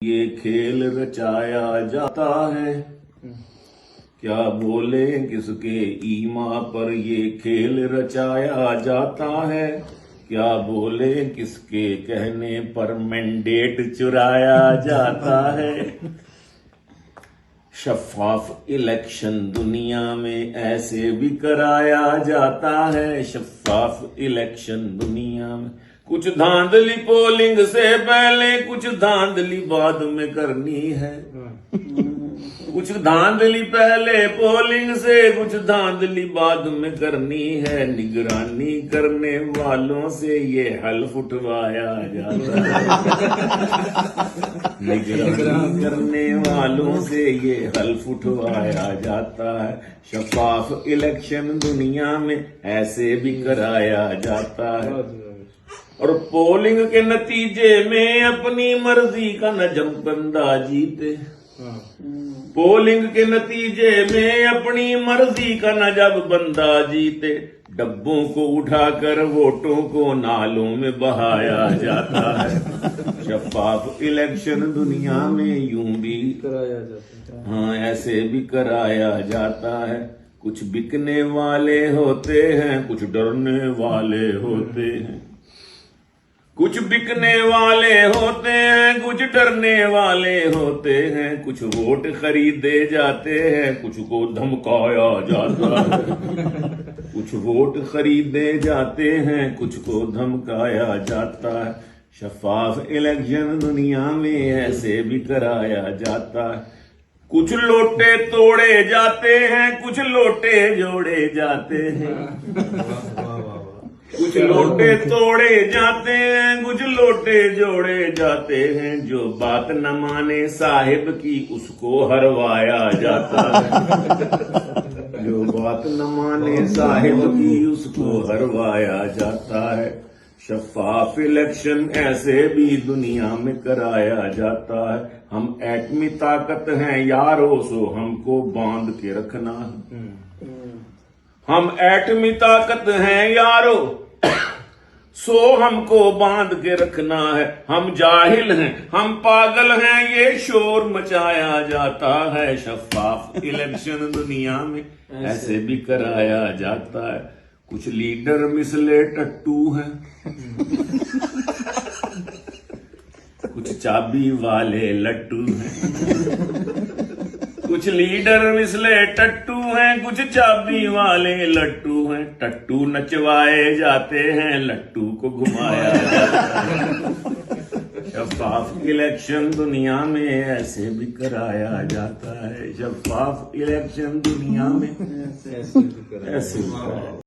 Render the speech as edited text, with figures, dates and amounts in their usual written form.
یہ کھیل رچایا جاتا ہے، کیا بولے کس کے ایما پر یہ کھیل رچایا جاتا ہے، کیا بولے کس کے کہنے پر مینڈیٹ چرایا جاتا ہے۔ شفاف الیکشن دنیا میں ایسے بھی کرایا جاتا ہے، شفاف الیکشن دنیا میں کچھ دھاندلی پولنگ سے پہلے کچھ دھاندلی بعد میں کرنی ہے، کچھ دھاندلی پہلے پولنگ سے کچھ دھاندلی بعد میں کرنی ہے، نگرانی کرنے والوں سے یہ حلف اٹھوایا جاتا ہے، نگرانی کرنے والوں سے یہ حلف اٹھوایا جاتا ہے۔ شفاف الیکشن دنیا میں ایسے بھی کرایا جاتا ہے، اور پولنگ کے نتیجے میں اپنی مرضی کا نجم بندہ جیتے، پولنگ کے نتیجے میں اپنی مرضی کا نجم بندہ جیتے، ڈبوں کو اٹھا کر ووٹوں کو نالوں میں بہایا جاتا ہے۔ شفاف الیکشن دنیا میں یوں بھی کرایا جاتا ہے، ہاں ایسے بھی کرایا جاتا ہے۔ کچھ بکنے والے ہوتے ہیں، کچھ ڈرنے والے ہوتے ہیں، کچھ بکنے والے ہوتے ہیں، کچھ ڈرنے والے ہوتے ہیں، کچھ ووٹ خریدے جاتے ہیں، کچھ کو دھمکایا جاتا ہے، کچھ ووٹ خریدے جاتے ہیں، کچھ کو دھمکایا جاتا ہے۔ شفاف الیکشن دنیا میں ایسے بھی کرایا جاتا ہے، کچھ لوٹے توڑے جاتے ہیں، کچھ لوٹے جوڑے جاتے ہیں، کچھ لوٹے توڑے جاتے ہیں، کچھ لوٹے جوڑے جاتے ہیں، جو بات نہ مانے صاحب کی اس کو ہروایا جاتا ہے، جو بات نہ مانے صاحب کی اس کو ہروایا جاتا ہے۔ شفاف الیکشن ایسے بھی دنیا میں کرایا جاتا ہے، ہم ایٹمی طاقت ہیں یارو سو ہم کو باندھ کے رکھنا ہے، ہم ایٹمی طاقت ہیں یارو سو ہم کو باندھ کے رکھنا ہے، ہم جاہل ہیں ہم پاگل ہیں یہ شور مچایا جاتا ہے۔ شفاف الیکشن دنیا میں ایسے بھی کرایا جاتا ہے، کچھ لیڈر مسلے ٹٹو ہیں، کچھ چابی والے لٹو ہیں، کچھ لیڈر مسلے ٹٹو ہیں، کچھ چابی والے لٹو ہیں، ٹٹو نچوائے جاتے ہیں، لٹو کو گھمایا جاتا ہے۔ شفاف الیکشن دنیا میں ایسے بھی کرایا جاتا ہے، شفاف الیکشن دنیا میں ایسے بھی کرایا جاتا ہے۔